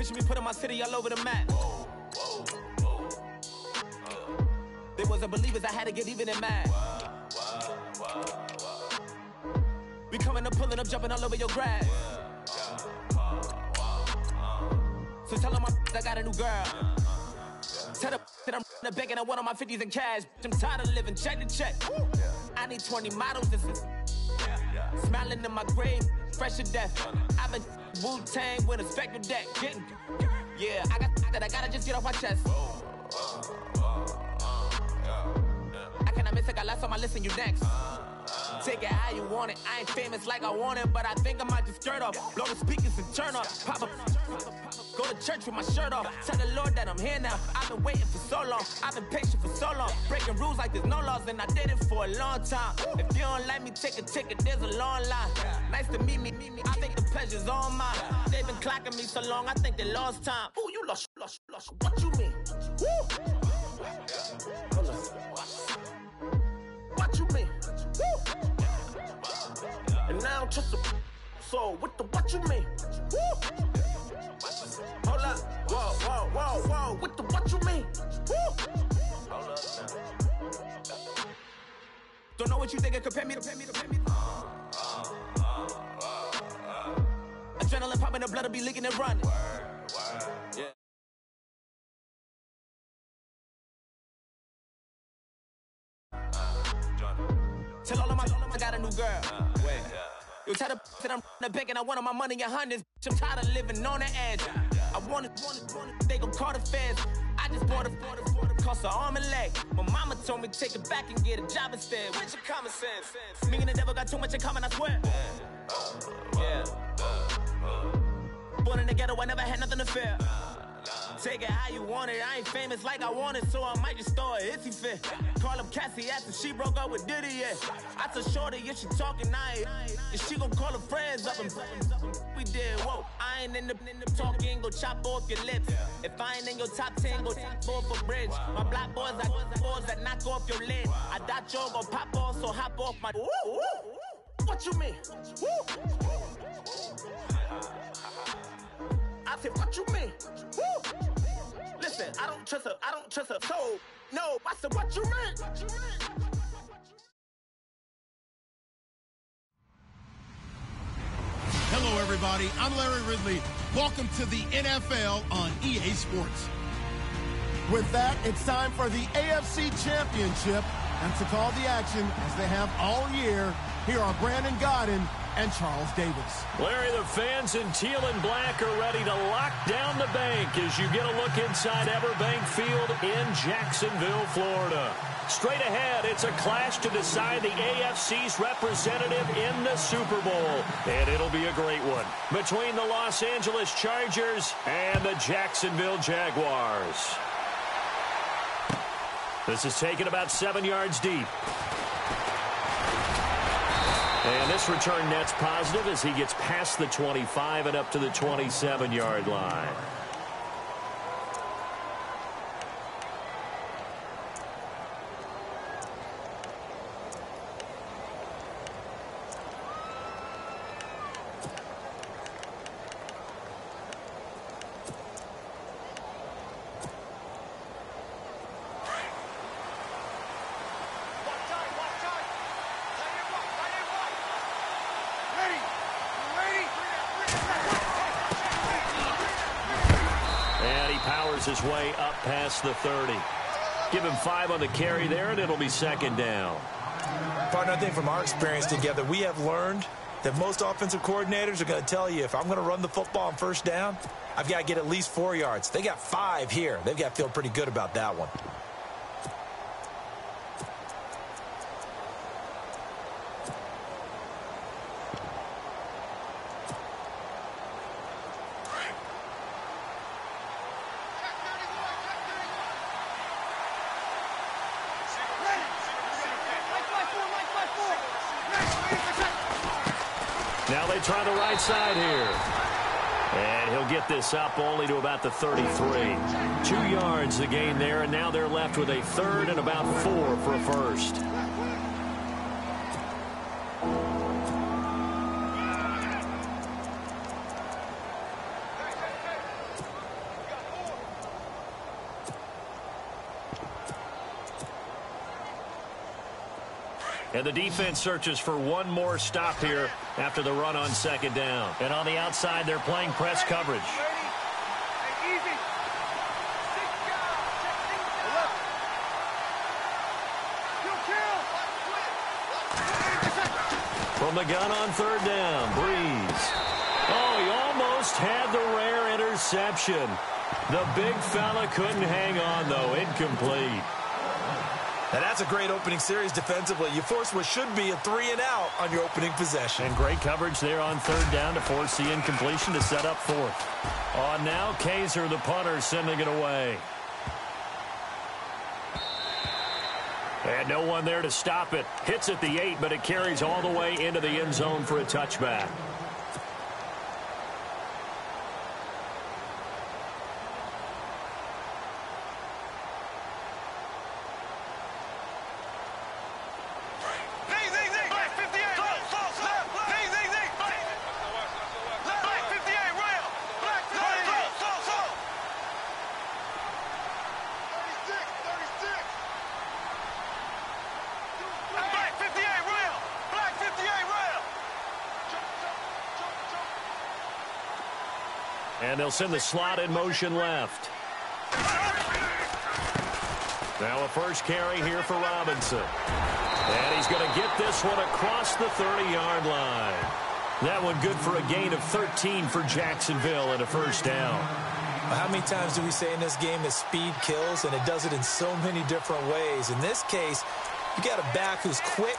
Picture me putting my city all over the map. They wasn't believers, I had to get even and mad. We coming up, pulling up, jumping all over your grass. So tell them I got a new girl. Tell them that I'm in the bank and I want all my 50s in cash. I'm tired of living check to check. I need 20 models. This is smiling in my grave, fresh to death. I've been Wu-Tang with a spectral deck. Getting, yeah, I gotta just get off my chest. I cannot miss it, got last on my list and you next. Take it how you want it. I ain't famous like I want it, but I think I might just skirt off. Blow the speakers and turn up. Pop up. Go to church with my shirt off. Tell the Lord that I'm here now. I've been waiting for so long. I've been patient for so long. Breaking rules like there's no laws, and I did it for a long time. If you don't like me, take a ticket. There's a long line. Nice to meet me. I think the pleasure's all mine. They've been clocking me so long, I think they lost time. Ooh, you lost. What you mean? Woo! What you mean? Woo! And now I'm just a so with the what you mean? Woo! Hold up, whoa, with the what you mean? Woo! Hold up. Don't know what you think it compare me to. Adrenaline popping, the blood will be leaking and running. Yeah. Tell all of my I got a new girl. Wait. You tell the that I'm in the bank and I want all my money in hundreds. I'm tired of living on the edge. I want it, they gon' call the feds. I just bought a cost an arm and leg. My mama told me take it back and get a job instead. Where's your common sense? Me and the devil got too much in common, I swear. Yeah. Born in the ghetto, I never had nothing to fear. Take it how you want it. I ain't famous like I want it, so I might just throw a hissy fit. Call up Cassie after she broke up with Diddy, yeah. I told Shorty if she talking, and she gon' call her friends up and we did, whoa. I ain't in the talking, go chop off your lips. If I ain't in your top 10, go top off a bridge. My black boys, I boys that knock off your lid. I thought you gon' pop off, so hop off my. What you mean? I said, what you mean? Woo! Listen, I don't trust her. So, no, I said, what you mean? Hello, everybody. I'm Larry Ridley. Welcome to the NFL on EA Sports. With that, it's time for the AFC Championship. And to call the action, as they have all year, here are Brandon Godden and Charles Davis. Larry, the fans in teal and black are ready to lock down the bank as you get a look inside Everbank Field in Jacksonville, Florida. Straight ahead, it's a clash to decide the AFC's representative in the Super Bowl. And it'll be a great one between the Los Angeles Chargers and the Jacksonville Jaguars. This is taken about 7 yards deep. And this return net's positive as he gets past the 25 and up to the 27-yard line. His way up past the 30. Give him 5 on the carry there, and it'll be second down. Partner, I think from our experience together, we have learned that most offensive coordinators are going to tell you, if I'm going to run the football on first down, I've got to get at least 4 yards. They got 5 here. They've got to feel pretty good about that one. Now they try the right side here. And he'll get this up only to about the 33. 2 yards the gain there, and now they're left with a third and about 4 for a first. And the defense searches for one more stop here after the run on second down. And on the outside, they're playing press coverage. From the gun on third down, Breeze. Oh, he almost had the rare interception. The big fella couldn't hang on, though. Incomplete. Now, that's a great opening series defensively. You force what should be a 3-and-out on your opening possession. And great coverage there on third down to force the incompletion to set up fourth. On now, Kaiser, the punter, sending it away. And no one there to stop it. Hits at the 8, but it carries all the way into the end zone for a touchback. And they'll send the slot in motion left. Now a first carry here for Robinson. And he's going to get this one across the 30-yard line. That one good for a gain of 13 for Jacksonville and a first down. How many times do we say in this game that speed kills, and it does it in so many different ways? In this case, you got a back who's quick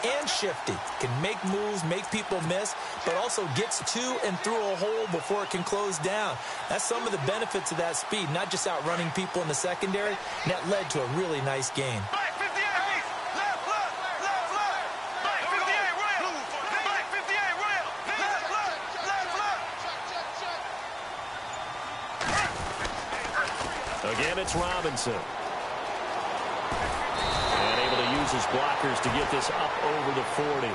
and shifty, can make moves, make people miss, but also gets to and through a hole before it can close down. That's some of the benefits of that speed, not just outrunning people in the secondary, and that led to a really nice gain. Again, it's Robinson. And able to use his blockers to get this up over the 40.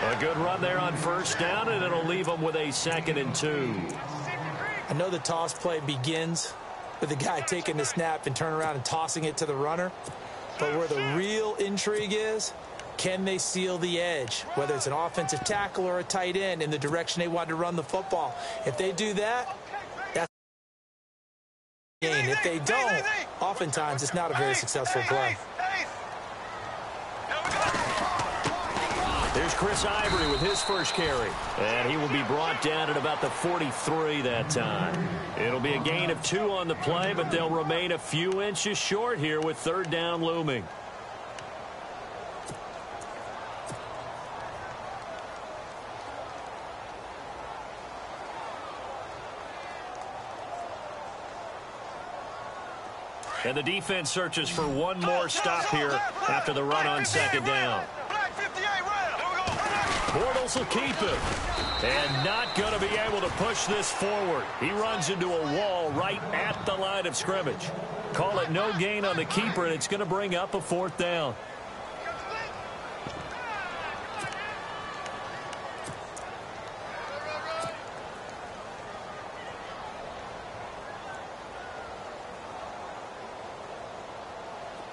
A good run there on first down, and it'll leave them with a 2nd and 2. I know the toss play begins with the guy taking the snap and turning around and tossing it to the runner. But where the real intrigue is, can they seal the edge, whether it's an offensive tackle or a tight end, in the direction they want to run the football? If they do that, that's a gain. If they don't, oftentimes it's not a very successful play. There's Chris Ivory with his first carry. And he will be brought down at about the 43 that time. It'll be a gain of 2 on the play, but they'll remain a few inches short here with third down looming. And the defense searches for one more stop here after the run on second down. Bortles will keep it. And not going to be able to push this forward. He runs into a wall right at the line of scrimmage. Call it no gain on the keeper, and it's going to bring up a 4th down.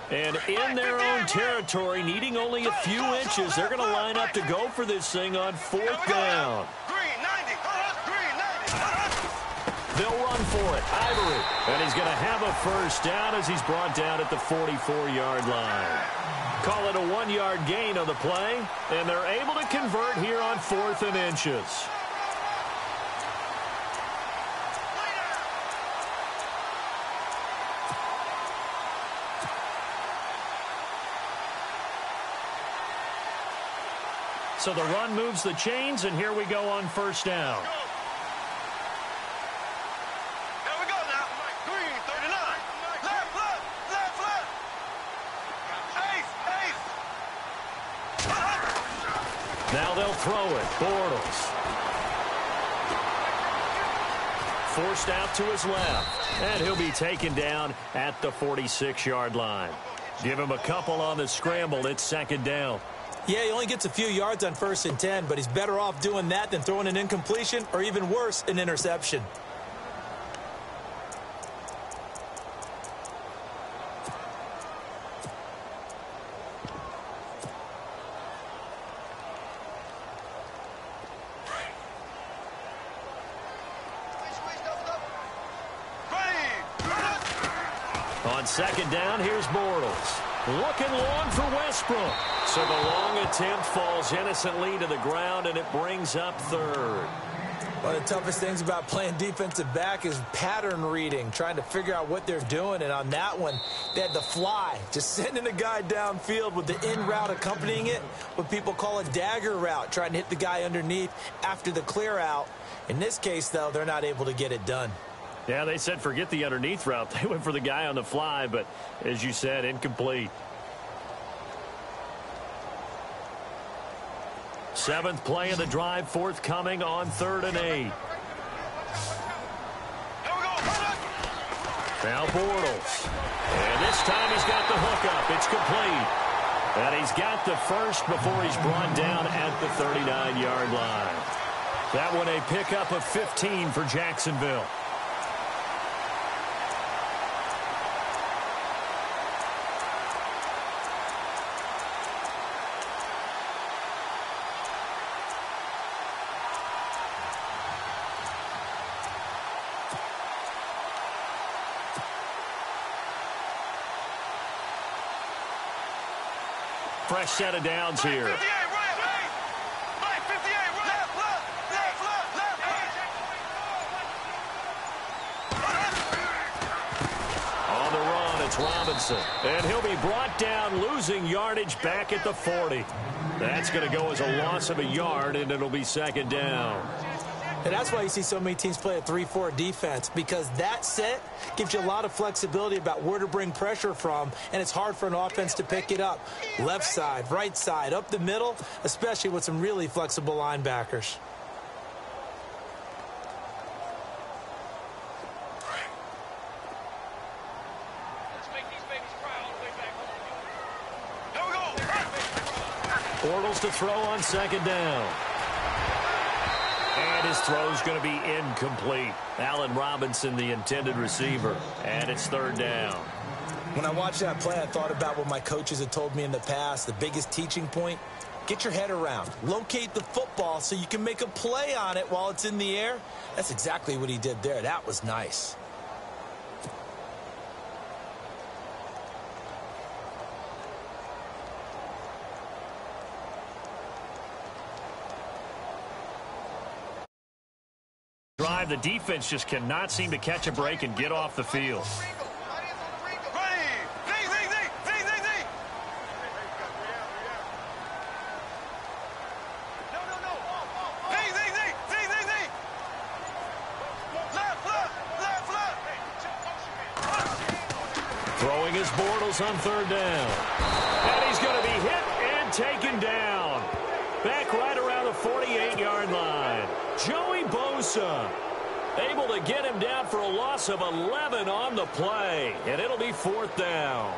And in their own territory, needing only a few inches, they're going to line up to go for this thing on 4th down. They'll run for it. Ivory. And he's going to have a first down as he's brought down at the 44-yard line. Call it a 1-yard gain on the play, and they're able to convert here on 4th and inches. So the run moves the chains, and here we go on first down. Here we go now. Green, 39. Left. Ace. Now they'll throw it. Bortles. Forced out to his left. And he'll be taken down at the 46-yard line. Give him a couple on the scramble. It's second down. Yeah, he only gets a few yards on 1st and 10, but he's better off doing that than throwing an incompletion or, even worse, an interception. On second down, here's Bortles. Looking long for Westbrook. So the long attempt falls innocently to the ground, and it brings up third. One of the toughest things about playing defensive back is pattern reading, trying to figure out what they're doing. And on that one, they had the fly, just sending a guy downfield with the in route accompanying it, what people call a dagger route, trying to hit the guy underneath after the clear out. In this case, though, they're not able to get it done. Yeah, they said forget the underneath route. They went for the guy on the fly, but as you said, incomplete. Seventh play of the drive, forthcoming on 3rd and 8. Now Bortles. And this time he's got the hook up. It's complete. And he's got the first before he's brought down at the 39-yard line. That one a pickup of 15 for Jacksonville. Fresh set of downs here. On the run, it's Robinson. And he'll be brought down, losing yardage back at the 40. That's going to go as a loss of a yard, and it'll be second down. And that's why you see so many teams play a 3-4 defense, because that set gives you a lot of flexibility about where to bring pressure from, and it's hard for an offense to pick it up. Left side, right side, up the middle, especially with some really flexible linebackers. Bortles to throw on second down. And his throw's going to be incomplete. Allen Robinson, the intended receiver. And it's 3rd down. When I watched that play, I thought about what my coaches had told me in the past. The biggest teaching point, get your head around. Locate the football so you can make a play on it while it's in the air. That's exactly what he did there. That was nice. Drive, the defense just cannot seem to catch a break and get off the field. Throwing his Bortles on 3rd down. And he's going to be hit and taken down. Back right around the 48-yard line. Joey Bosa able to get him down for a loss of 11 on the play. And it'll be 4th down.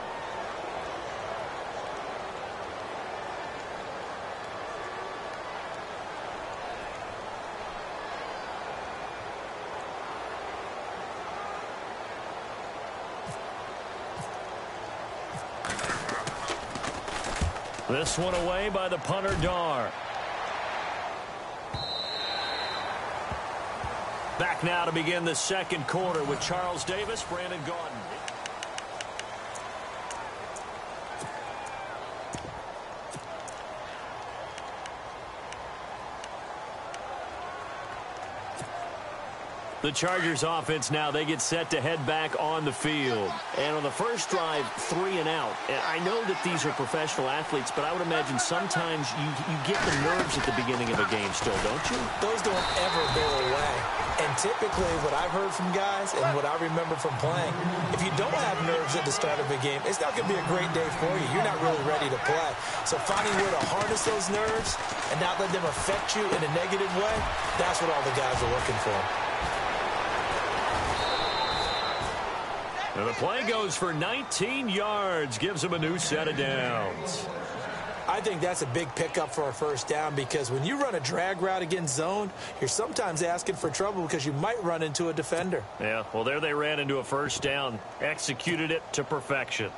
This one away by the punter, Dar. Back now to begin the second quarter with Charles Davis, Brandon Gaudin. The Chargers offense now, they get set to head back on the field. And on the first drive, 3 and out. And I know that these are professional athletes, but I would imagine sometimes you get the nerves at the beginning of a game still, don't you? Those don't ever go away. And typically what I've heard from guys and what I remember from playing, if you don't have nerves at the start of a game, it's not going to be a great day for you. You're not really ready to play. So finding where to harness those nerves and not let them affect you in a negative way, that's what all the guys are looking for. And the play goes for 19 yards, gives him a new set of downs. I think that's a big pickup for a first down, because when you run a drag route against zone, you're sometimes asking for trouble because you might run into a defender. Yeah, well, there they ran into a first down, executed it to perfection.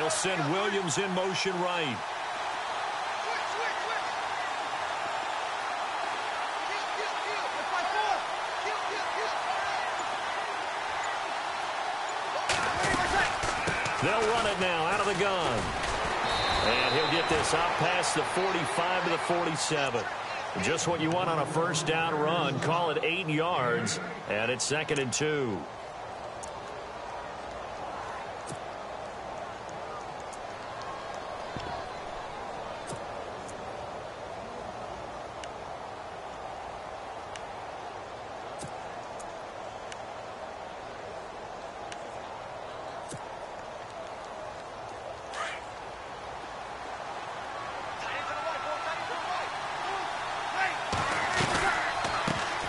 They'll send Williams in motion right. They'll run it now out of the gun. And he'll get this out past the 45 to the 47. Just what you want on a first down run. Call it 8 yards, and it's 2nd and 2.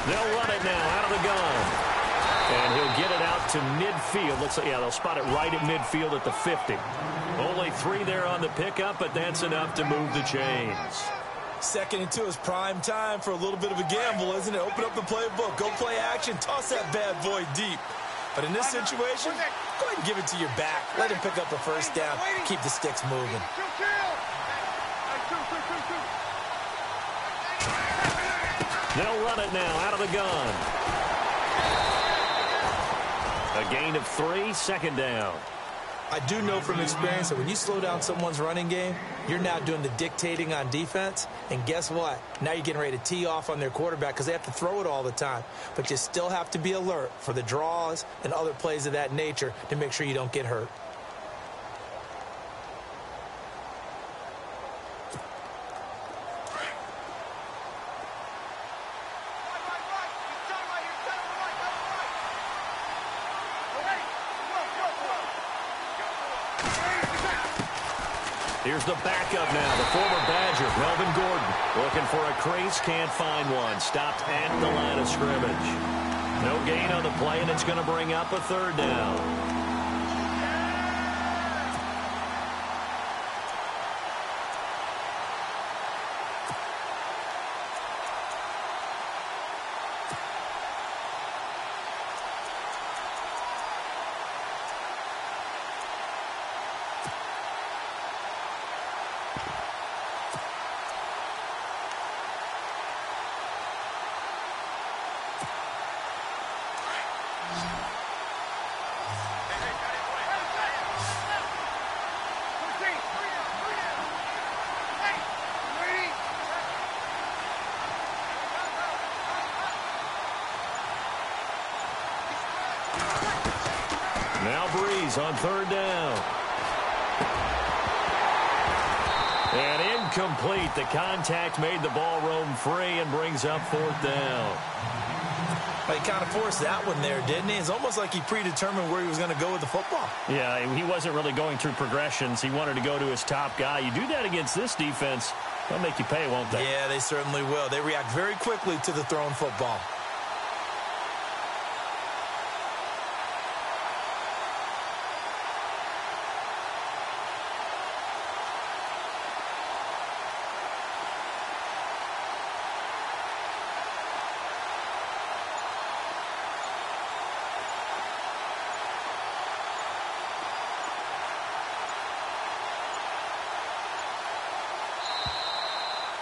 They'll run it now out of the gun. And he'll get it out to midfield. Looks like, yeah, they'll spot it right at midfield at the 50. Only 3 there on the pickup, but that's enough to move the chains. 2nd and 2 is prime time for a little bit of a gamble, isn't it? Open up the playbook. Go play action. Toss that bad boy deep. But in this situation, go ahead and give it to your back. Let him pick up a first down. Keep the sticks moving. They'll run it now out of the gun. A gain of 3, 2nd down. I do know from experience that when you slow down someone's running game, you're now doing the dictating on defense. And guess what? Now you're getting ready to tee off on their quarterback because they have to throw it all the time. But you still have to be alert for the draws and other plays of that nature to make sure you don't get hurt. Here's the backup now, the former Badger, Melvin Gordon. Looking for a crease, can't find one. Stopped at the line of scrimmage. No gain on the play, and it's going to bring up a 3rd down. Now Breeze on 3rd down. And incomplete. The contact made the ball roam free and brings up 4th down. Well, he kind of forced that one there, didn't he? It's almost like he predetermined where he was going to go with the football. Yeah, he wasn't really going through progressions. He wanted to go to his top guy. You do that against this defense, they'll make you pay, won't they? Yeah, they certainly will. They react very quickly to the thrown football.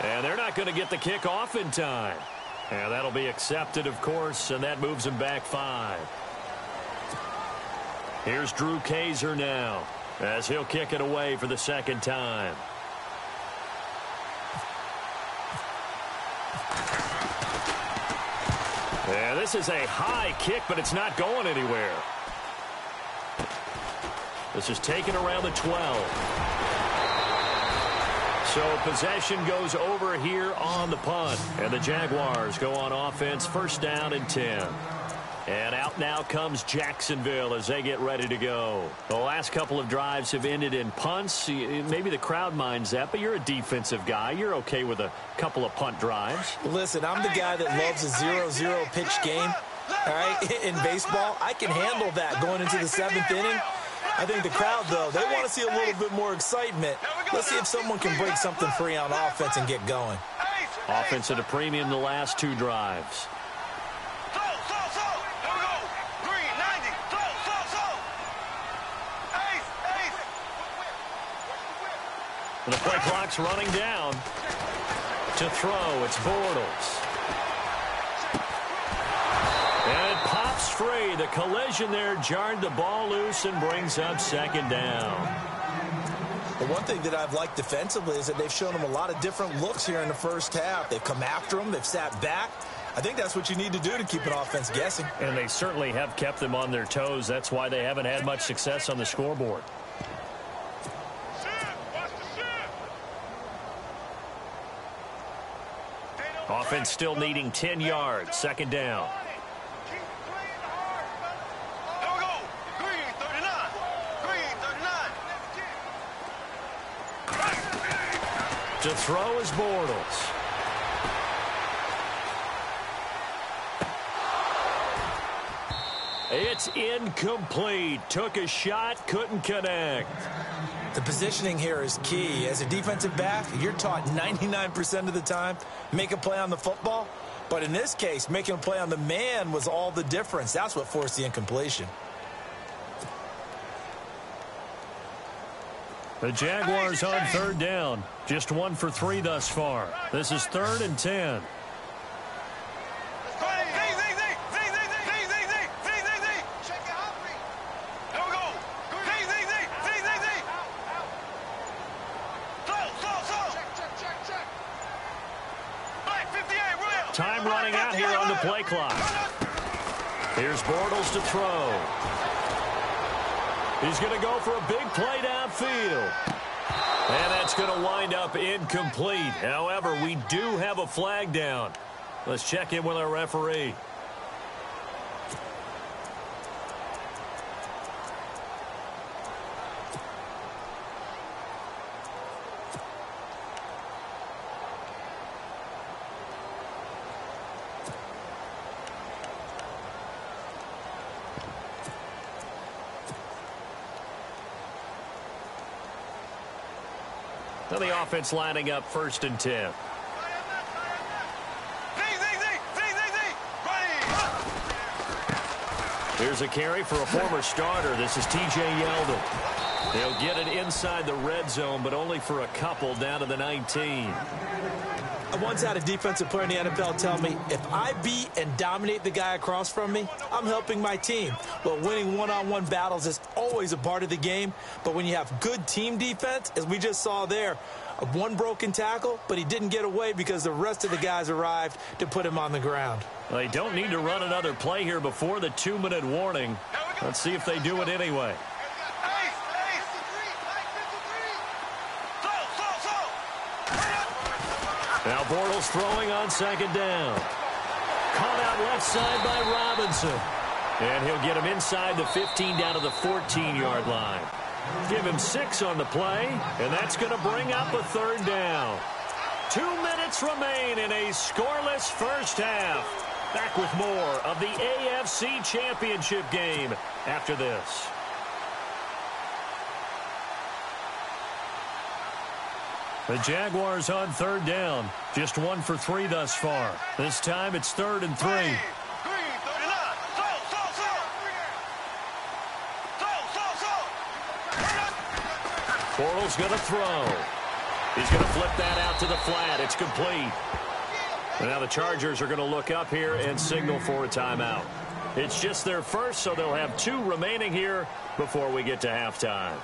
And they're not going to get the kick off in time. And that'll be accepted, of course, and that moves him back 5. Here's Drew Kaiser now, as he'll kick it away for the 2nd time. Yeah, this is a high kick, but it's not going anywhere. This is taken around the 12. So possession goes over here on the punt. And the Jaguars go on offense, 1st down and 10. And out now comes Jacksonville as they get ready to go. The last couple of drives have ended in punts. Maybe the crowd minds that, but you're a defensive guy. You're okay with a couple of punt drives. Listen, I'm the guy that loves a 0-0 pitch game. All right, in baseball, I can handle that going into the 7th inning. I think the crowd, though, they want to see a little bit more excitement. Let's see if someone can break something free on offense and get going. Offense at a premium the last 2 drives. The play clock's running down. To throw, it's Bortles. And it pops free. The collision there jarred the ball loose and brings up second down. The one thing that I've liked defensively is that they've shown him a lot of different looks here in the first half. They've come after him. They've sat back. I think that's what you need to do to keep an offense guessing. And they certainly have kept them on their toes. That's why they haven't had much success on the scoreboard. Offense still needing 10 yards. Second down. To throw is Bortles. It's incomplete. Took a shot, couldn't connect. The positioning here is key. As a defensive back, you're taught 99% of the time, make a play on the football. But in this case, making a play on the man was all the difference. That's what forced the incompletion. The Jaguars on third down. Just 1 for 3 thus far. This is 3rd and 10. Time running out here on the play clock. Here's Bortles to throw. He's going to go for a big play downfield. And that's going to wind up incomplete. However, we do have a flag down. Let's check in with our referee. So the offense lining up 1st and 10. Here's a carry for a former starter. This is T.J. Yeldon. They'll get it inside the red zone, but only for a couple down to the 19. I once had a defensive player in the NFL tell me, if I beat and dominate the guy across from me, I'm helping my team. Well, winning one-on-one battles is always a part of the game, but when you have good team defense, as we just saw there, one broken tackle, but he didn't get away because the rest of the guys arrived to put him on the ground. They don't need to run another play here before the 2-minute warning. Let's see if they do it anyway. Now Bortles throwing on second down. Caught out left side by Robinson. And he'll get him inside the 15 down to the 14-yard line. Give him 6 on the play, and that's going to bring up a 3rd down. 2 minutes remain in a scoreless first half. Back with more of the AFC Championship game after this. The Jaguars on 3rd down. Just 1 for 3 thus far. This time it's 3rd and 3. Bortles going to throw. He's going to flip that out to the flat. It's complete. And now the Chargers are going to look up here and signal for a timeout. It's just their first, so they'll have 2 remaining here before we get to halftime.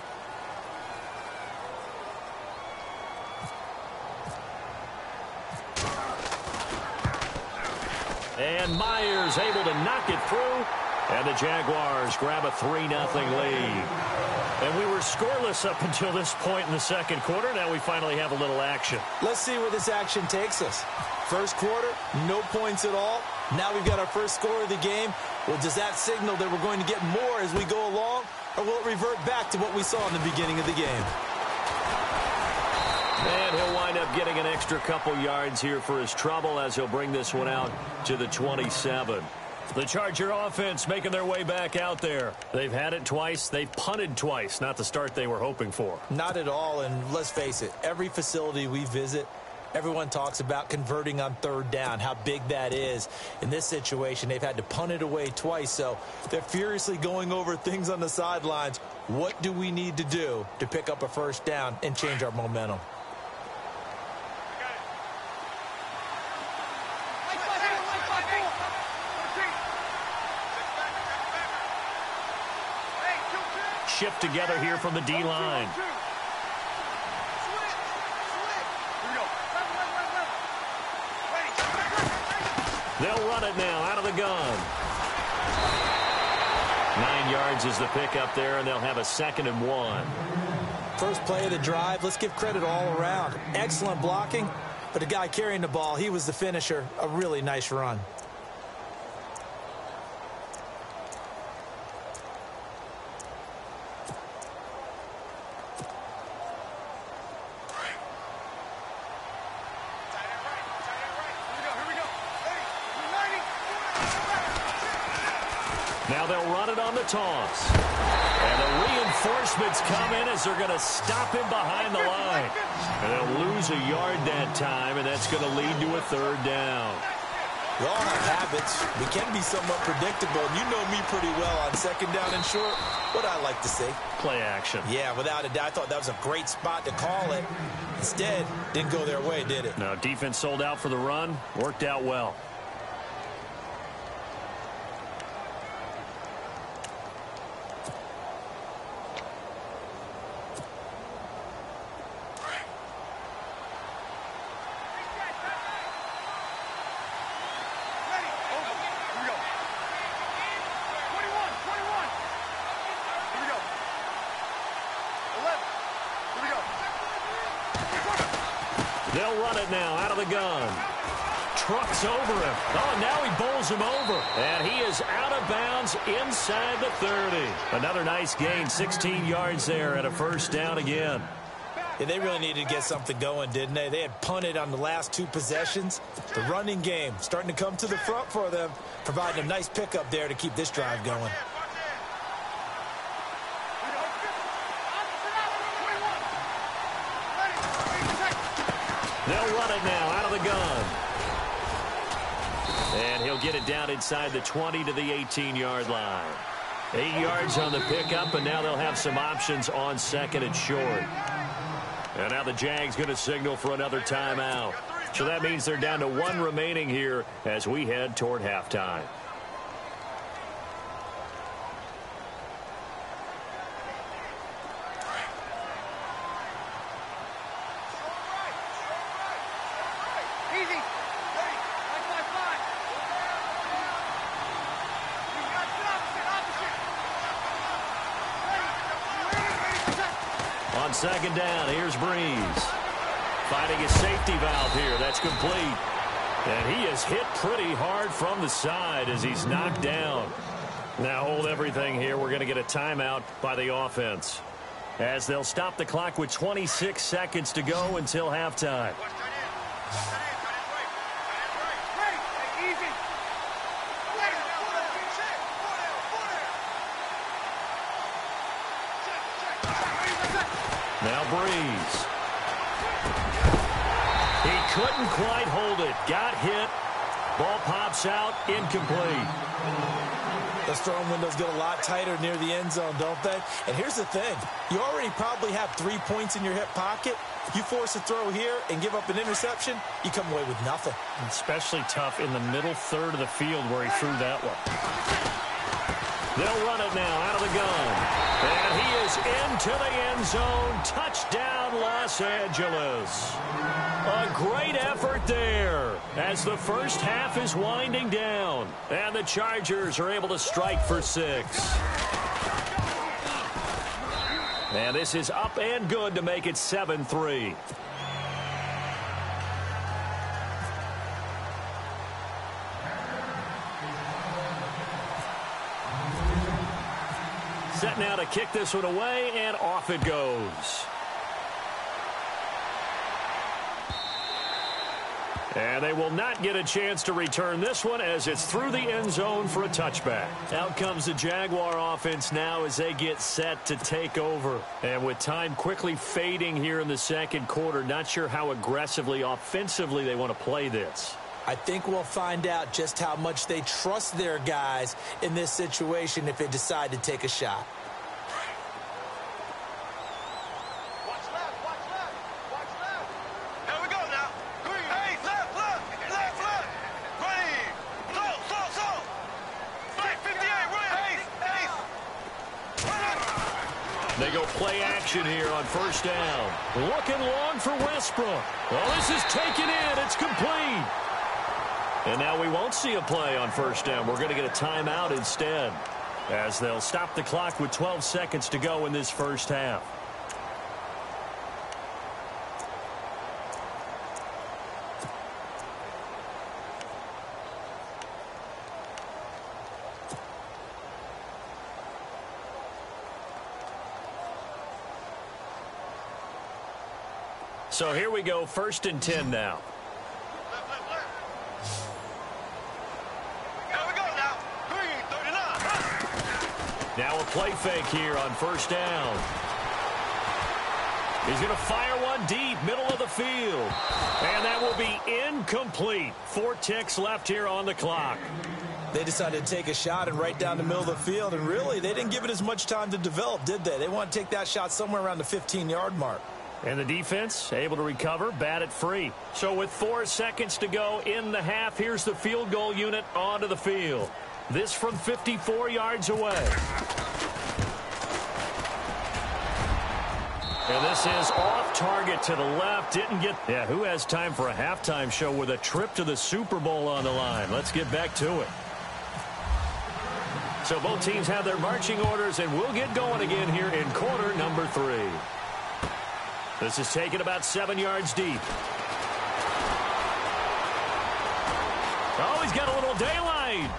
And Myers able to knock it through. And the Jaguars grab a 3-0 lead. And we were scoreless up until this point in the second quarter. Now we finally have a little action. Let's see where this action takes us. First quarter, no points at all. Now we've got our first score of the game. Well, does that signal that we're going to get more as we go along? Or will it revert back to what we saw in the beginning of the game? And he'll wind up getting an extra couple yards here for his trouble as he'll bring this one out to the 27. The Charger offense making their way back out there. They've had it twice. They've punted twice. Not the start they were hoping for. Not at all, and let's face it, every facility we visit, everyone talks about converting on 3rd down, how big that is. In this situation, they've had to punt it away twice, so they're furiously going over things on the sidelines. What do we need to do to pick up a first down and change our momentum? Shift together here from the D-line. They'll run it now out of the gun. 9 yards is the pickup there, and they'll have a 2nd and 1. First play of the drive, let's give credit all around. Excellent blocking, but the guy carrying the ball, he was the finisher. A really nice run. Now they'll run it on the toss. And the reinforcements come in as they're going to stop him behind the line. And they'll lose a yard that time, and that's going to lead to a 3rd down. We all have habits. We can be somewhat predictable, and you know me pretty well on 2nd down and short. What I like to see. Play action. Yeah, without a doubt. I thought that was a great spot to call it. Instead, didn't go their way, did it? Now, defense sold out for the run. Worked out well. They'll run it now out of the gun. Trucks over him. Oh, now he bowls him over. And he is out of bounds inside the 30. Another nice gain, 16 yards there and a 1st down again. Yeah, they really needed to get something going, didn't they? They had punted on the last 2 possessions. The running game starting to come to the front for them, providing a nice pickup there to keep this drive going. They'll run it now out of the gun. And he'll get it down inside the 20 to the 18-yard line. 8 yards on the pickup, and now they'll have some options on 2nd and short. And now the Jags going to signal for another timeout. So that means they're down to 1 remaining here as we head toward halftime. On 2nd down, here's Breeze. Finding a safety valve here. That's complete. And he is hit pretty hard from the side as he's knocked down. Now hold everything here. We're going to get a timeout by the offense, as they'll stop the clock with 26 seconds to go until halftime. Now Breeze. He couldn't quite hold it. Got hit. Ball pops out. Incomplete. Those throwing windows get a lot tighter near the end zone, don't they? And here's the thing. You already probably have 3 points in your hip pocket. You force a throw here and give up an interception, you come away with nothing. Especially tough in the middle third of the field where he threw that one. They'll run it now out of the gun. And he is into the end zone. Touchdown, Los Angeles. A great effort there as the first half is winding down. And the Chargers are able to strike for 6. And this is up and good to make it 7-3. Set now to kick this one away, and off it goes. And they will not get a chance to return this one as it's through the end zone for a touchback. Out comes the Jaguar offense now as they get set to take over. And with time quickly fading here in the 2nd quarter, not sure how aggressively, offensively they want to play this. I think we'll find out just how much they trust their guys in this situation if they decide to take a shot. They go play action here on first down. Looking long for Westbrook. Well, this is taken in. It's complete. And now we won't see a play on first down. We're going to get a timeout instead, as they'll stop the clock with 12 seconds to go in this first half. So here we go, 1st and 10 now. Now a play fake here on first down. He's going to fire one deep, middle of the field. And that will be incomplete. 4 ticks left here on the clock. They decided to take a shot and right down the middle of the field, and really, they didn't give it as much time to develop, did they? They want to take that shot somewhere around the 15-yard mark. And the defense able to recover, bat it free. So with 4 seconds to go in the half, here's the field goal unit onto the field. This from 54 yards away. And this is off target to the left. Didn't get... Yeah, who has time for a halftime show with a trip to the Super Bowl on the line? Let's get back to it. So both teams have their marching orders, and we'll get going again here in quarter number 3. This is taken about 7 yards deep. Oh, he's got a little daylight.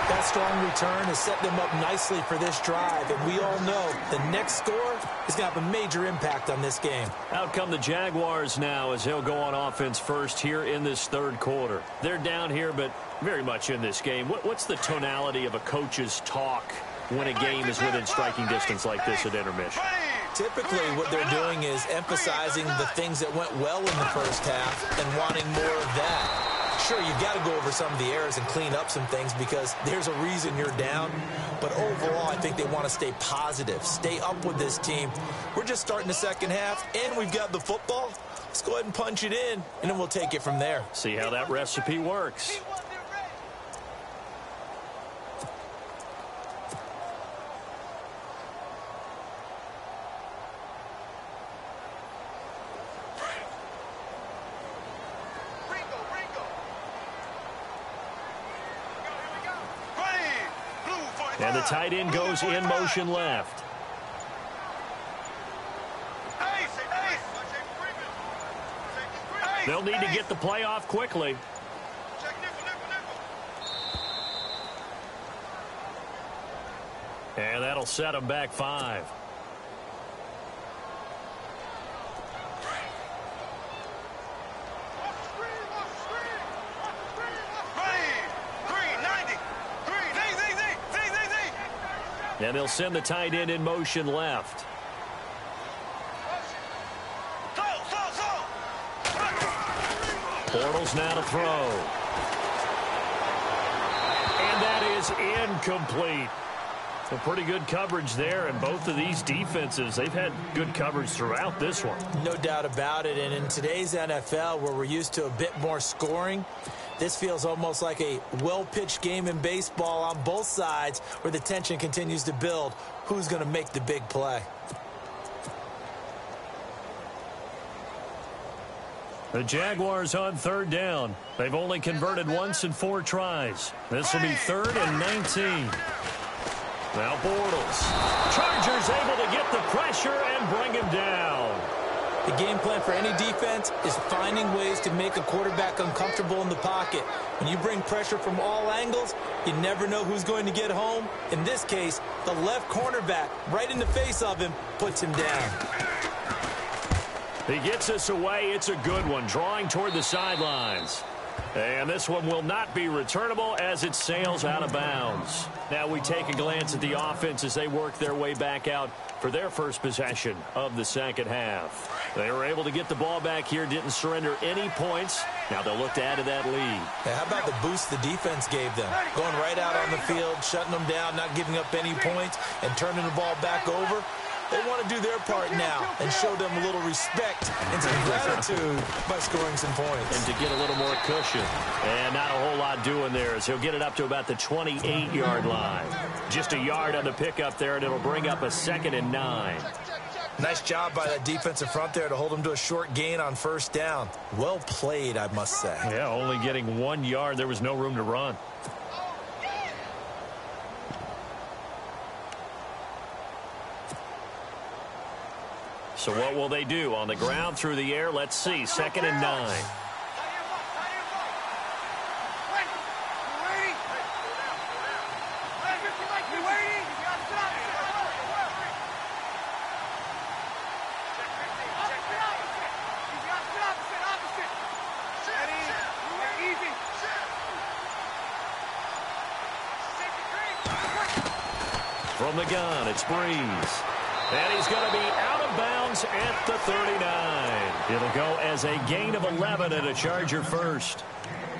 That strong return has set them up nicely for this drive, and we all know the next score is going to have a major impact on this game. Out come the Jaguars now as he'll go on offense first here in this third quarter. They're down here, but very much in this game. What's the tonality of a coach's talk when a game is within striking distance like this at intermission? Typically, what they're doing is emphasizing the things that went well in the first half and wanting more of that. Sure, you've got to go over some of the errors and clean up some things because there's a reason you're down. But overall, I think they want to stay positive, stay up with this team. We're just starting the second half, and we've got the football. Let's go ahead and punch it in, and then we'll take it from there. See how that recipe works. And the tight end goes in motion left. They'll need to get the play off quickly. And that'll set them back 5. And they'll send the tight end in motion left. Bortles now to throw. And that is incomplete. Well, pretty good coverage there, and both of these defenses, they've had good coverage throughout this one. No doubt about it, and in today's NFL, where we're used to a bit more scoring, this feels almost like a well-pitched game in baseball on both sides where the tension continues to build. Who's going to make the big play? The Jaguars on third down. They've only converted once in 4 tries. This will be 3rd and 19. Now Bortles. Chargers able to get the pressure and bring him down. The game plan for any defense is finding ways to make a quarterback uncomfortable in the pocket. When you bring pressure from all angles, you never know who's going to get home. In this case, the left cornerback, right in the face of him, puts him down. He gets us away. It's a good one, drawing toward the sidelines. And this one will not be returnable as it sails out of bounds. Now we take a glance at the offense as they work their way back out for their first possession of the second half. They were able to get the ball back here, didn't surrender any points. Now they'll look to add to that lead. Yeah, how about the boost the defense gave them? Going right out on the field, shutting them down, not giving up any points, and turning the ball back over. They want to do their part now and show them a little respect and some gratitude by scoring some points. And to get a little more cushion. And not a whole lot doing there as he'll get it up to about the 28-yard line. Just a yard on the pickup there, and it'll bring up a 2nd and 9. Nice job by that defensive front there to hold him to a short gain on first down. Well played, I must say. Yeah, only getting 1 yard. There was no room to run. So what will they do? On the ground, through the air, let's see. 2nd and 9. From the gun, it's Breeze. And he's going to be out of bounds at the 39. It'll go as a gain of 11 and a Charger first.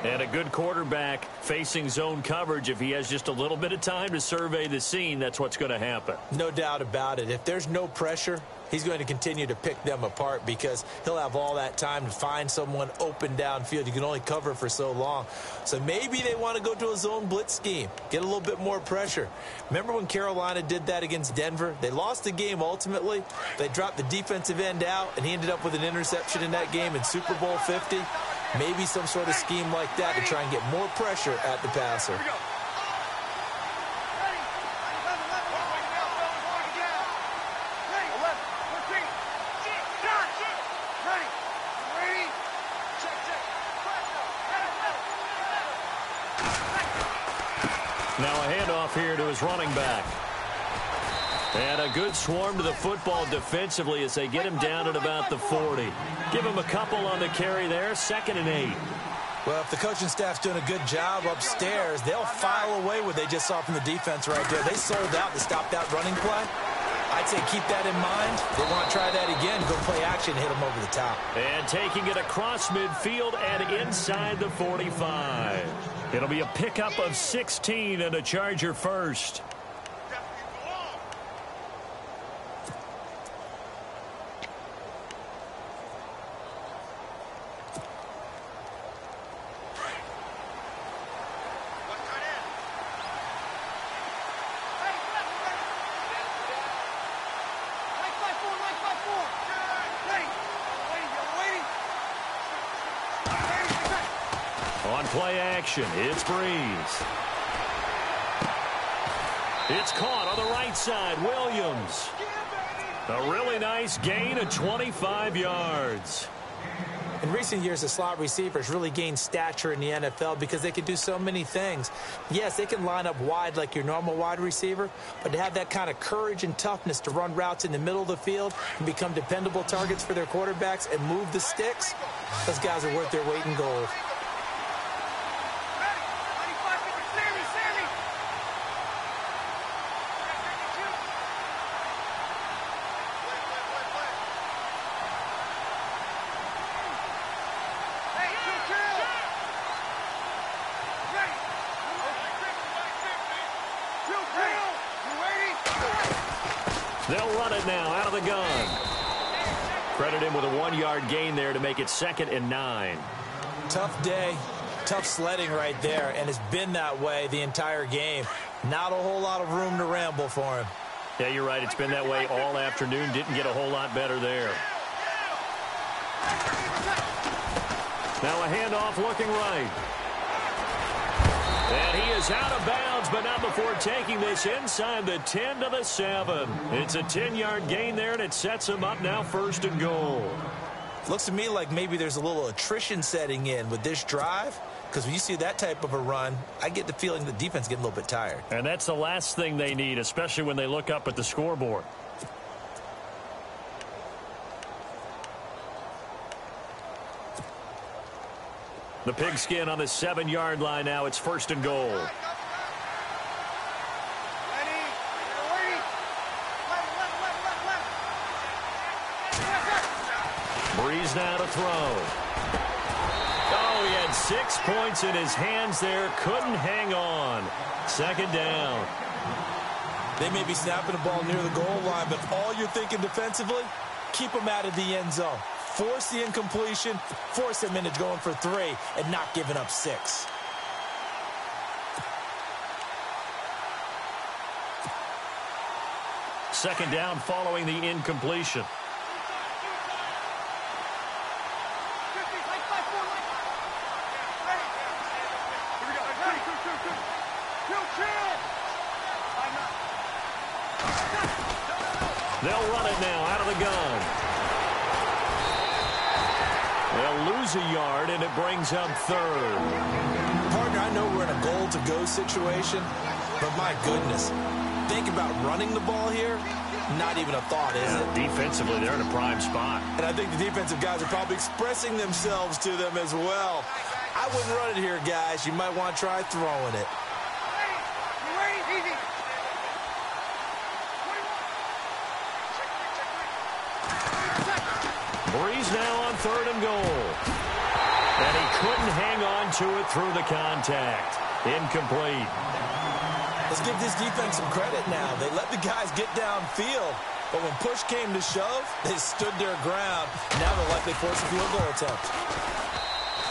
And a good quarterback facing zone coverage. If he has just a little bit of time to survey the scene, that's what's going to happen. No doubt about it. If there's no pressure, he's going to continue to pick them apart because he'll have all that time to find someone open downfield. You can only cover for so long. So maybe they want to go to a zone blitz scheme, get a little bit more pressure. Remember when Carolina did that against Denver? They lost the game ultimately. They dropped the defensive end out, and he ended up with an interception in that game in Super Bowl 50. Maybe some sort of scheme like that to try and get more pressure at the passer. Now a handoff here to his running back. And a good swarm to the football defensively as they get him down at about the 40. Give him a couple on the carry there. 2nd and 8. Well, if the coaching staff's doing a good job upstairs, they'll file away what they just saw from the defense right there. They sold out to stop that running play. I'd say keep that in mind. They want to try that again, go play action, hit them over the top. And taking it across midfield and inside the 45. It'll be a pickup of 16 and a Charger first. On play action, it's Breeze. It's caught on the right side. Williams. A really nice gain of 25 yards. In recent years, the slot receivers really gained stature in the NFL because they can do so many things. Yes, they can line up wide like your normal wide receiver, but to have that kind of courage and toughness to run routes in the middle of the field and become dependable targets for their quarterbacks and move the sticks, those guys are worth their weight in gold. They'll run it now out of the gun. Credit him with a 1-yard gain there to make it 2nd and 9. Tough day, tough sledding right there, and it's been that way the entire game. Not a whole lot of room to ramble for him. Yeah, you're right. It's been that way all afternoon. Didn't get a whole lot better there. Now a handoff looking right. And he is out of bounds, but not before taking this inside the 10 to the 7. It's a 10-yard gain there, and it sets him up now 1st and goal. Looks to me like maybe there's a little attrition setting in with this drive, because when you see that type of a run, I get the feeling the defense getting a little bit tired. And that's the last thing they need, especially when they look up at the scoreboard. The pigskin on the 7-yard line now. It's 1st and goal. Breeze now to throw. Oh, he had 6 points in his hands there. Couldn't hang on. 2nd down. They may be snapping the ball near the goal line, but all you're thinking defensively, keep them out of the end zone. Force the incompletion, force them into going for 3, and not giving up 6. Second down following the incompletion. They'll run it now out of the gun. They'll lose a yard, and it brings up 3rd. Partner, I know we're in a goal-to-go situation, but my goodness, think about running the ball here. Not even a thought, is it? Defensively, they're in a prime spot. And I think the defensive guys are probably expressing themselves to them as well. I wouldn't run it here, guys. You might want to try throwing it. Breeze now on 3rd and goal. And he couldn't hang on to it through the contact. Incomplete. Let's give this defense some credit now. They let the guys get downfield, but when push came to shove, they stood their ground. Now they'll likely force a field goal attempt.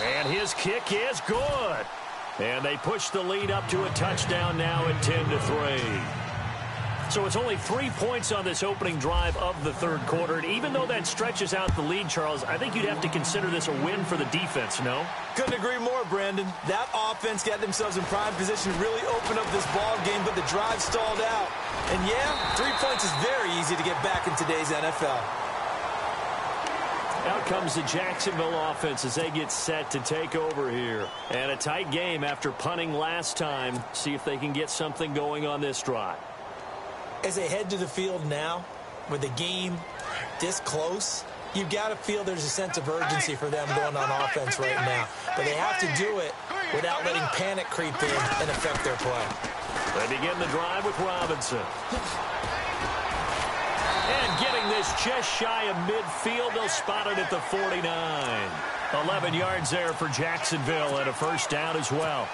And his kick is good. And they push the lead up to a touchdown now at 10-3. So it's only 3 points on this opening drive of the 3rd quarter. And even though that stretches out the lead, Charles, I think you'd have to consider this a win for the defense, no? Couldn't agree more, Brandon. That offense got themselves in prime position to really open up this ball game, but the drive stalled out. And yeah, 3 points is very easy to get back in today's NFL. Out comes the Jacksonville offense as they get set to take over here. And a tight game after punting last time. See if they can get something going on this drive. As they head to the field now, with the game this close, you've got to feel there's a sense of urgency for them going on offense right now. But they have to do it without letting panic creep in and affect their play. They begin the drive with Robinson. And getting this just shy of midfield, they'll spot it at the 49. 11 yards there for Jacksonville and a first down as well.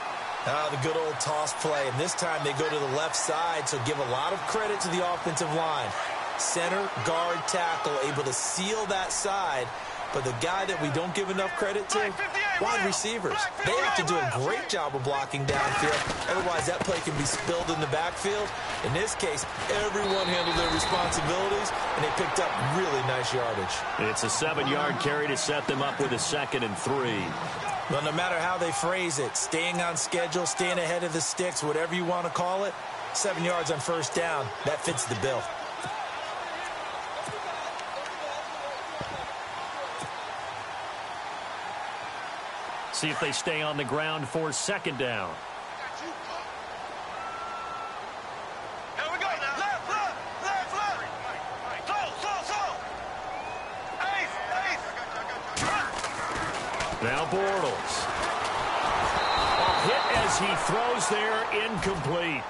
The good old toss play, and this time they go to the left side, so give a lot of credit to the offensive line. Center, guard, tackle, able to seal that side, but the guy that we don't give enough credit to, wide receivers. They have to do a great job of blocking downfield, otherwise that play can be spilled in the backfield. In this case, everyone handled their responsibilities, and they picked up really nice yardage. It's a 7-yard carry to set them up with a 2nd and 3. Well, no matter how they phrase it, staying on schedule, staying ahead of the sticks, whatever you want to call it, 7 yards on first down, that fits the bill. See if they stay on the ground for 2nd down. Here we go now. Left. Slow. Ace. Now Bortles. A hit as he throws there, incomplete.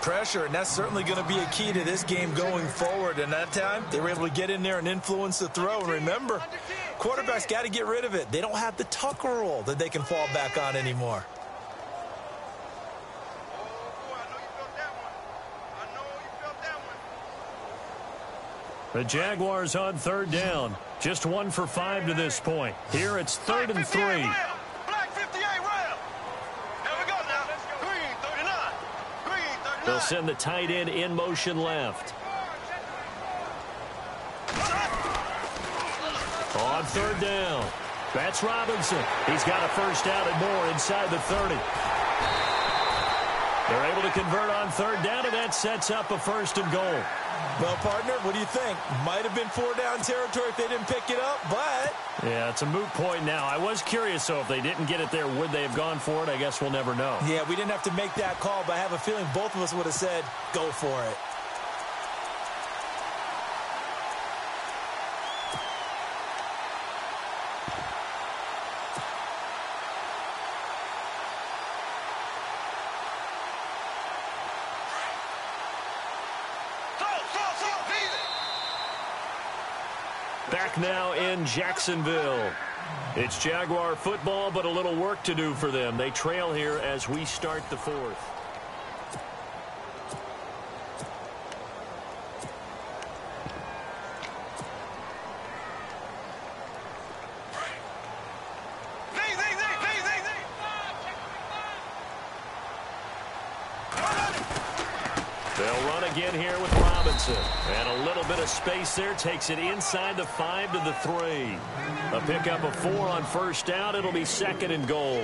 Pressure, and that's certainly going to be a key to this game going forward. And that time, they were able to get in there and influence the throw. And remember, quarterbacks got to get rid of it. They don't have the tuck rule that they can fall back on anymore. The Jaguars on 3rd down. Just 1 for 5 to this point. Here it's 3rd and 3. Black 58 round. Here we go now. Green 39. Green 39. They'll send the tight end in motion left. On 3rd down. That's Robinson. He's got a first down and more inside the 30. They're able to convert on 3rd down, and that sets up a 1st and goal. Well, partner, what do you think? Might have been 4-down territory if they didn't pick it up, but... Yeah, it's a moot point now. I was curious, so if they didn't get it there, would they have gone for it? I guess we'll never know. Yeah, we didn't have to make that call, but I have a feeling both of us would have said, go for it. Back now in Jacksonville. It's Jaguar football, but a little work to do for them. They trail here as we start the 4th. They'll run again here with Robinson. And a little bit of space there. Takes it inside the 5 to the 3. A pickup of 4 on first down. It'll be 2nd and goal.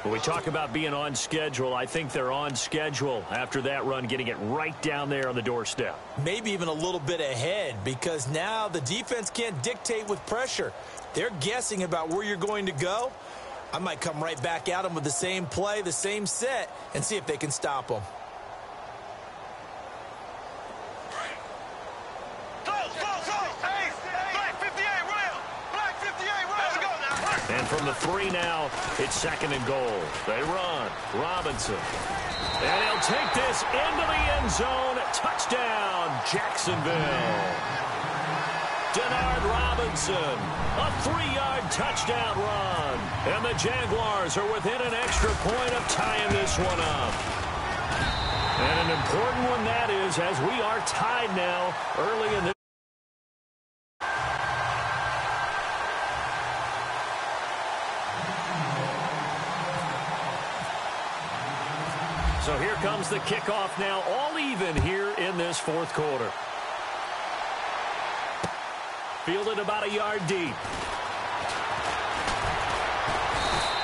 When we talk about being on schedule, I think they're on schedule after that run, getting it right down there on the doorstep. Maybe even a little bit ahead, because now the defense can't dictate with pressure. They're guessing about where you're going to go. I might come right back at them with the same play, the same set, and see if they can stop them. And from the 3 now, it's 2nd and goal. They run. Robinson. And he'll take this into the end zone. Touchdown, Jacksonville. Denard Robinson, a 3-yard touchdown run. And the Jaguars are within an extra point of tying this one up. And an important one that is, as we are tied now early in the So here comes the kickoff now, all even here in this 4th quarter. Fielded about a yard deep.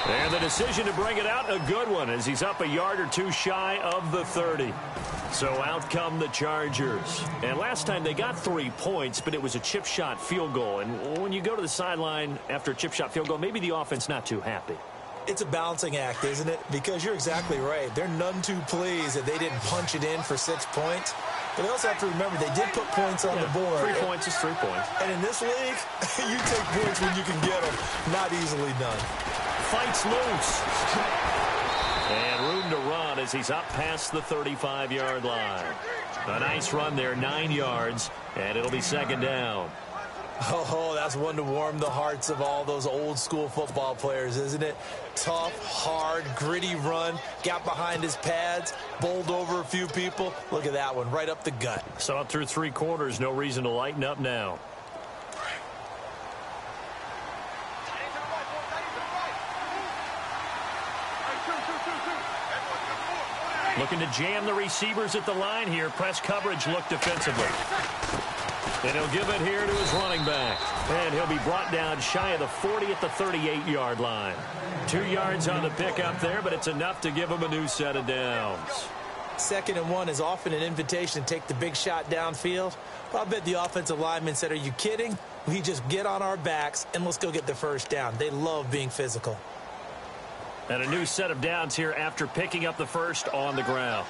And the decision to bring it out, a good one, as he's up a yard or 2 shy of the 30. So out come the Chargers. And last time they got 3 points, but it was a chip shot field goal. And when you go to the sideline after a chip shot field goal, maybe the offense not too happy. It's a balancing act, isn't it? Because you're exactly right. They're none too pleased that they didn't punch it in for 6 points. But they also have to remember they did put points on the board. 3 points is 3 points. And in this league, you take points when you can get them. Not easily done. Fights loose. And room to run as he's up past the 35-yard line. A nice run there, 9 yards, and it'll be 2nd down. Oh, that's one to warm the hearts of all those old-school football players, isn't it? Tough, hard, gritty run. Got behind his pads, bowled over a few people. Look at that one, right up the gut. Saw it through 3 quarters. No reason to lighten up now. Looking to jam the receivers at the line here. Press coverage look defensively. And he'll give it here to his running back. And he'll be brought down shy of the 40 at the 38-yard line. 2 yards on the pickup there, but it's enough to give him a new set of downs. 2nd and 1 is often an invitation to take the big shot downfield. Well, I bet the offensive lineman said, are you kidding? We just get on our backs and let's go get the first down. They love being physical. And a new set of downs here after picking up the first on the ground.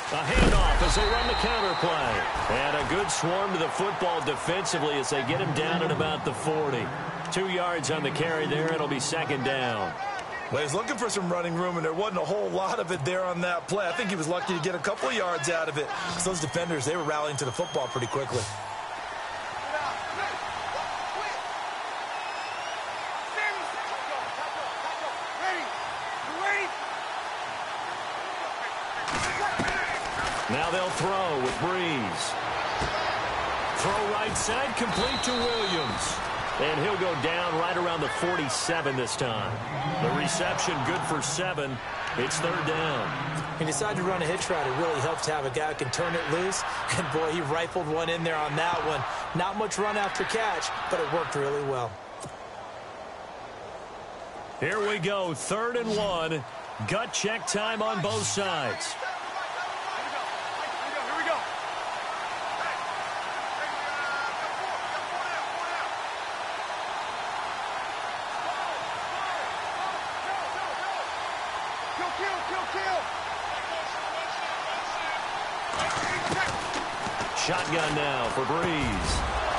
A handoff as they run the counter play. And a good swarm to the football defensively as they get him down at about the 40. 2 yards on the carry there. It'll be 2nd down. Well, he's looking for some running room, and there wasn't a whole lot of it there on that play. I think he was lucky to get a couple of yards out of it. So those defenders, they were rallying to the football pretty quickly. Now they'll throw with Breeze. Throw right side, complete to Williams. And he'll go down right around the 47 this time. The reception good for 7. It's 3rd down. He decided to run a hitch route. It really helps to have a guy who can turn it loose. And, boy, he rifled one in there on that one. Not much run after catch, but it worked really well. Here we go, 3rd and 1. Gut check time on both sides. Shotgun now for Breeze.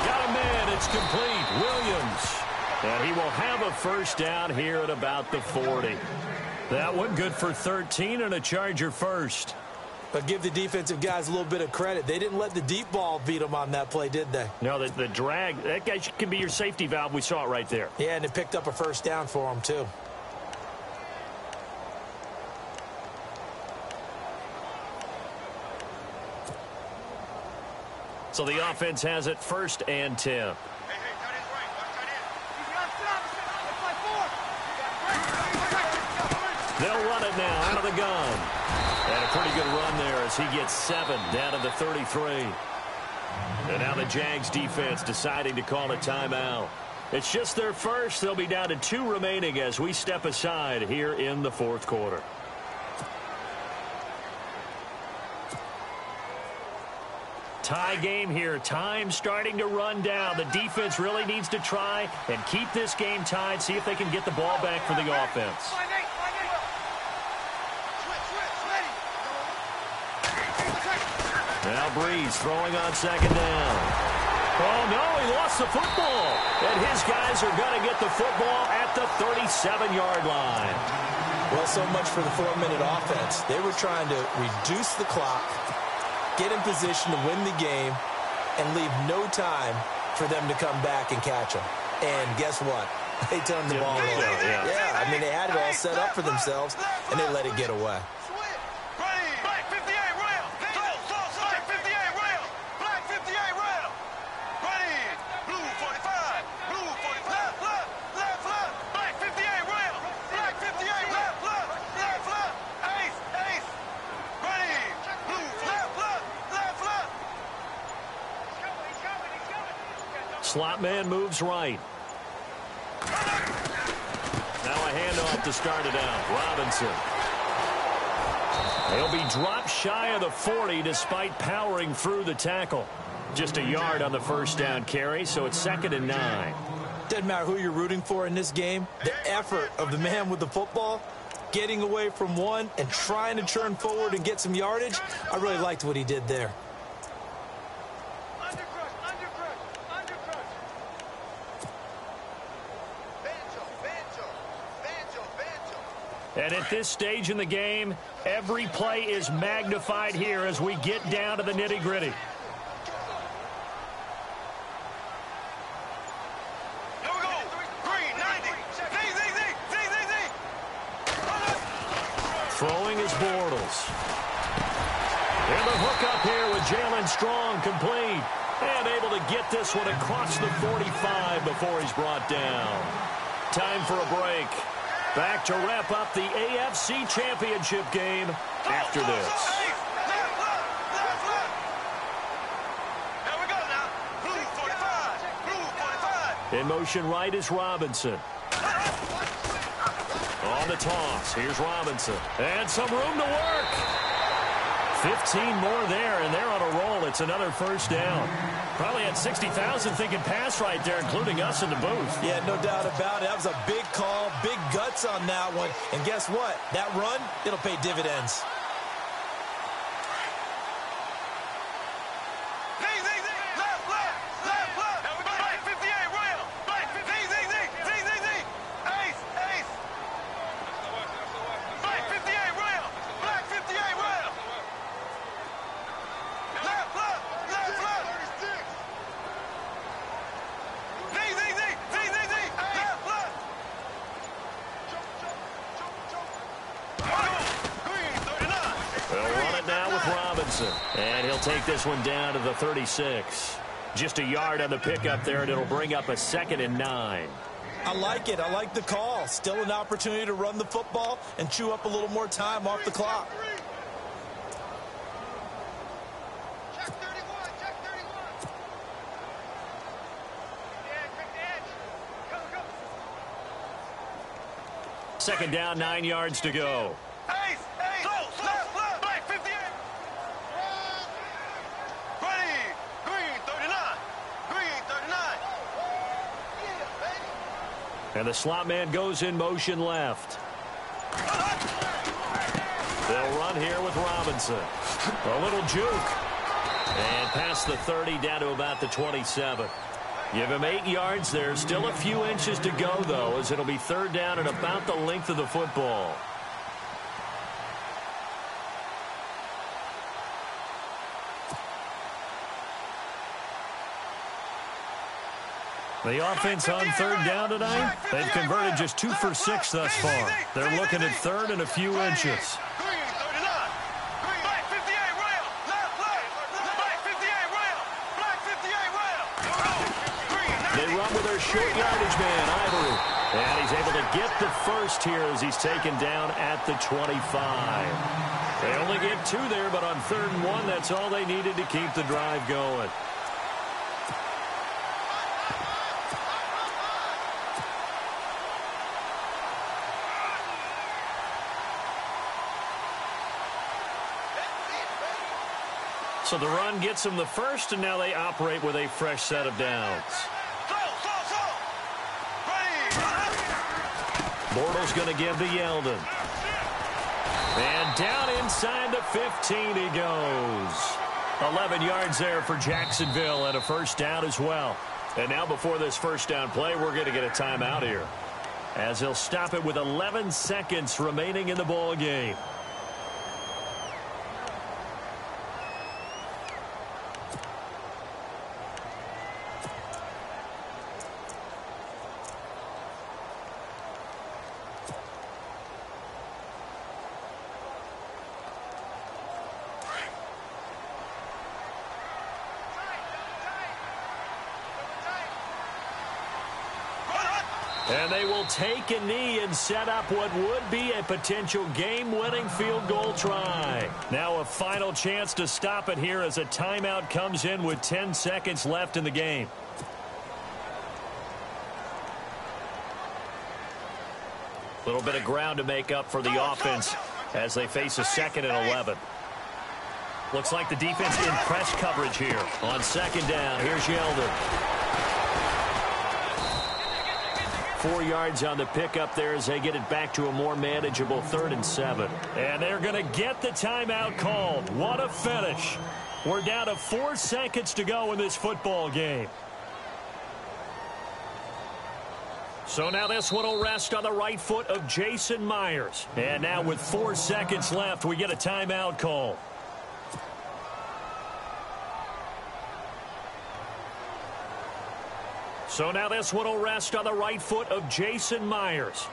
Got a man. It's complete. Williams. And he will have a first down here at about the 40. That one good for 13 and a Charger first. But give the defensive guys a little bit of credit. They didn't let the deep ball beat them on that play, did they? No, the drag, that guy can be your safety valve. We saw it right there. Yeah, and it picked up a first down for them, too. So the offense has it 1st and 10. They'll run it now out of the gun. And a pretty good run there as he gets 7 down to the 33. And now the Jags defense deciding to call a timeout. It's just their first. They'll be down to 2 remaining as we step aside here in the 4th quarter. Tie game here. Time starting to run down. The defense really needs to try and keep this game tied. See if they can get the ball back for the offense. Now Breeze throwing on 2nd down. Oh, no, he lost the football. And his guys are going to get the football at the 37-yard line. Well, so much for the 4-minute offense. They were trying to reduce the clock, get in position to win the game, and leave no time for them to come back and catch them. And guess what? They turned the ball over. Yeah, I mean, they had it all set up for themselves, and they let it get away. Slot man moves right. Now a handoff to start it out. Robinson. He'll be dropped shy of the 40 despite powering through the tackle. Just a yard on the 1st down carry, so it's 2nd and 9. Doesn't matter who you're rooting for in this game. The effort of the man with the football, getting away from one and trying to turn forward and get some yardage, I really liked what he did there. And at this stage in the game, every play is magnified here as we get down to the nitty-gritty. Throwing is Bortles. And the hook up here with Jalen Strong complete. And able to get this one across the 45 before he's brought down. Time for a break. Back to wrap up the AFC Championship game after this. In motion right is Robinson. On the toss, here's Robinson. And some room to work. 15 more there, and they're on a roll. It's another 1st down. Probably had 60,000 thinking pass right there, including us in the booth. Yeah, no doubt about it. That was a big call, big guts on that one. And guess what? That run, it'll pay dividends. And he'll take this one down to the 36. Just a yard on the pickup there, and it'll bring up a 2nd and 9. I like it. I like the call. Still an opportunity to run the football and chew up a little more time off the clock. Check 31, check 31. Yeah, 2nd down, 9 yards to go. Ace, close, left, back, 58. Ready, green, 39. Green, 39. And the slot man goes in motion left. They'll run here with Robinson. A little juke. And past the 30 down to about the 27. Give him 8 yards there. Still a few inches to go, though, as it'll be 3rd down and about the length of the football. The offense on third down tonight, they've converted just 2 for 6 thus far. They're looking at third and a few inches. They run with their short yardage man, Ivory. And he's able to get the first here as he's taken down at the 25. They only get 2 there, but on 3rd and 1, that's all they needed to keep the drive going. So the run gets them the first, and now they operate with a fresh set of downs. Bortles going to give to Yeldon. And down inside the 15 he goes. 11 yards there for Jacksonville and a first down as well. And now before this first down play, we're going to get a timeout here, as they'll stop it with 11 seconds remaining in the ball game. And they will take a knee and set up what would be a potential game-winning field goal try. Now a final chance to stop it here as a timeout comes in with 10 seconds left in the game. A little bit of ground to make up for the offense as they face a 2nd and 11. Looks like the defense in press coverage here. On 2nd down, here's Yeldon. 4 yards on the pickup there as they get it back to a more manageable 3rd and 7. And they're going to get the timeout called. What a finish. We're down to 4 seconds to go in this football game. So now this one will rest on the right foot of Jason Myers. And now with 4 seconds left, we get a timeout call. So now this one will rest on the right foot of Jason Myers.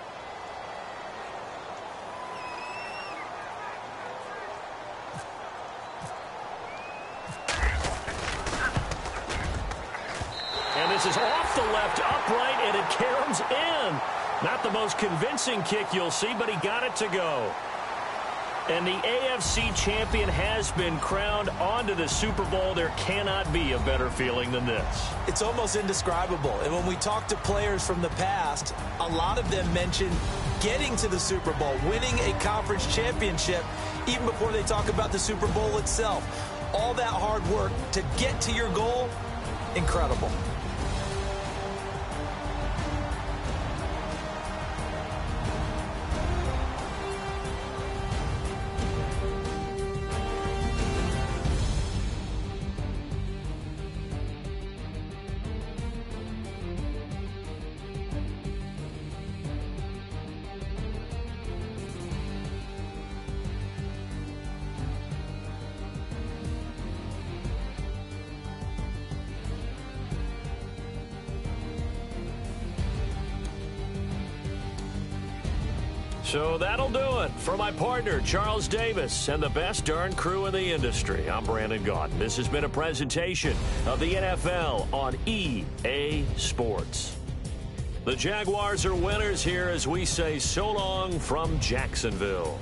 And this is off the left upright, and it caroms in. Not the most convincing kick you'll see, but he got it to go. And the AFC champion has been crowned onto the Super Bowl. There cannot be a better feeling than this. It's almost indescribable. And when we talk to players from the past, a lot of them mention getting to the Super Bowl, winning a conference championship, even before they talk about the Super Bowl itself. All that hard work to get to your goal, incredible. So that'll do it. For my partner, Charles Davis, and the best darn crew in the industry, I'm Brandon Gaudin. This has been a presentation of the NFL on EA Sports. The Jaguars are winners here as we say so long from Jacksonville.